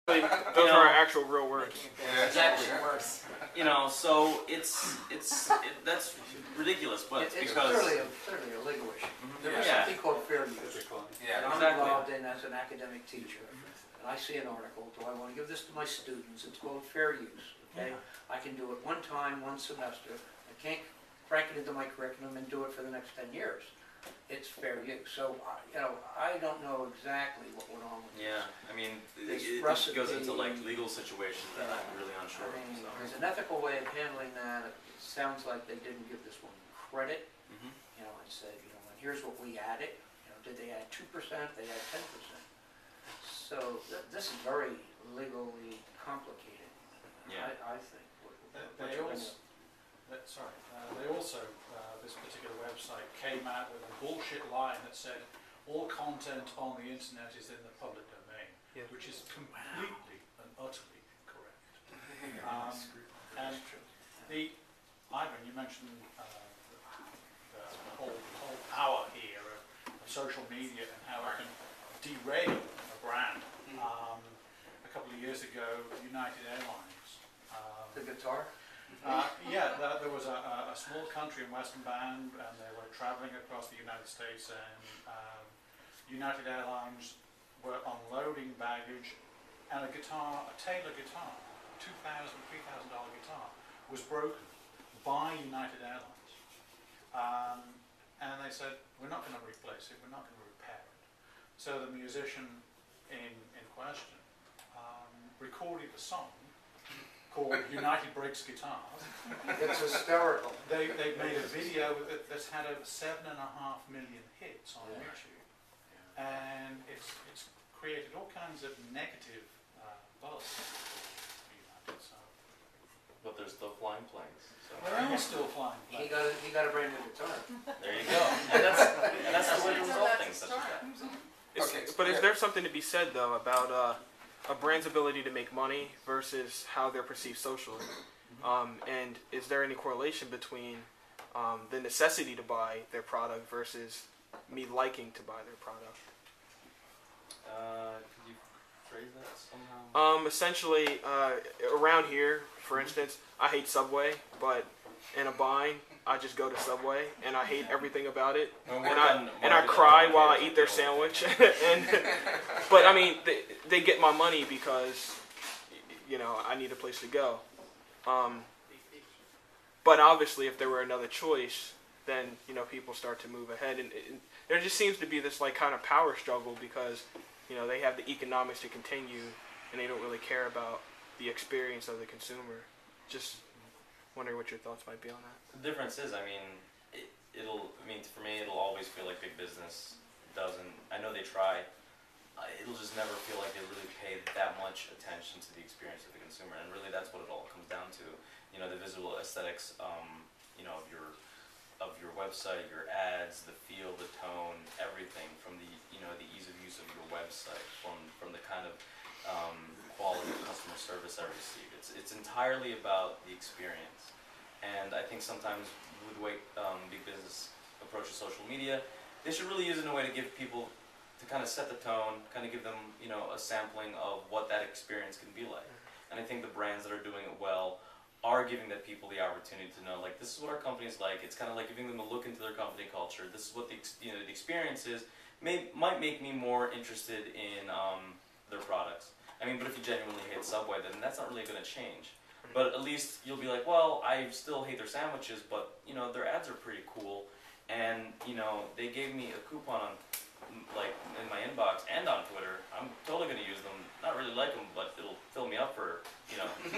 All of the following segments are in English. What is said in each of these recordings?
Those are actual real words. Exactly. So that's ridiculous, but It's because clearly a legal issue. There is Yeah. something called fair use. Yeah, And I'm exactly. involved in as an academic teacher, and I see an article, do I want to give this to my students? It's called fair use, okay? I can do it one time, one semester. I can't crank it into my curriculum and do it for the next 10 years. It's fair use. So, I don't know exactly what went on with this. Yeah, I mean, This it goes into like legal situations that I'm really unsure I of. mean, So. there's an ethical way of handling that. It sounds like they didn't give this one credit, Mhm. and said, and here's what we added. Did they add 2%? They add 10%. So this is very legally complicated. Yeah. I think. They also, this particular website came out with a bullshit line that said all content on the internet is in the public domain, which is completely and utterly correct. And Ivan, you mentioned the whole hour here of social media and how it can derail a brand. A couple of years ago, United Airlines. The guitar? There was a small country and western band, and they were traveling across the United States, and United Airlines were unloading baggage, and a Taylor guitar, $2,000, $3,000 guitar, was broken by United Airlines. And they said, we're not going to replace it, we're not going to repair it. So the musician in question recorded a song called United Breaks Guitars. It's hysterical. They made a video that's had over 7.5 million hits on YouTube, and it's created all kinds of negative buzz. But they're still flying planes. So. They are still flying He planes. got a brand new guitar. There you go. And that's the way to resolve things such as that. But is there something to be said though about a brand's ability to make money versus how they're perceived socially? And is there any correlation between the necessity to buy their product versus me liking to buy their product? Could you phrase that somehow? Essentially, around here, for instance, I hate Subway, but in a bind, I just go to Subway, and I hate everything about it, and I cry while I eat their sandwich. But I mean, they get my money because I need a place to go. But obviously, if there were another choice, then people start to move ahead, and there just seems to be this like kind of power struggle because they have the economics to continue, and they don't really care about the experience of the consumer. Just wondering what your thoughts might be on that. The difference is, for me, it'll always feel like big business doesn't. I know they try. It'll just never feel like they really pay that much attention to the experience of the consumer, and really that's what it all comes down to. The visual aesthetics, of your website, your ads, the feel, the tone, everything from the the ease of use of your website, from the kind of quality of customer service I receive. It's entirely about the experience, and I think sometimes with the way big business approaches social media, they should really use it in a way to give people, to kind of set the tone, kind of give them a sampling of what that experience can be like. And I think the brands that are doing it well are giving the people the opportunity to know, like, this is what our company is like. It's kind of like giving them a look into their company culture. This is what the experience is. Might make me more interested in their products. But if you genuinely hate Subway, then that's not really going to change. But at least you'll be like, well, I still hate their sandwiches, but their ads are pretty cool, and they gave me a coupon in my inbox and on Twitter. I'm totally going to use them. Not really like them, but it'll fill me up for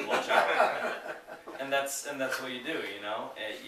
lunch hour. And that's what you do,